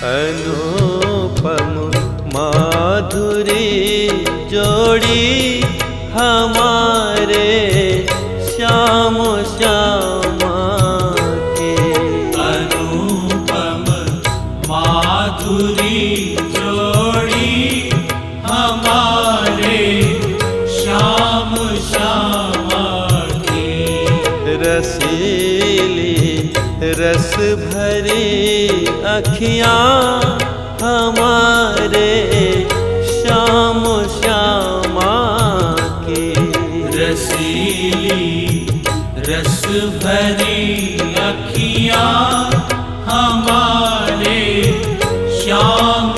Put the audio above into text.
अनुपम माधुरी जोड़ी हमारे श्याम श्यामा के। अनुपम माधुरी जोड़ी हमारे श्याम श्यामा के। रसीली रस भरी अखियाँ हमारे श्याम श्यामा की। रसीली रस भरी अखियाँ हमारे श्याम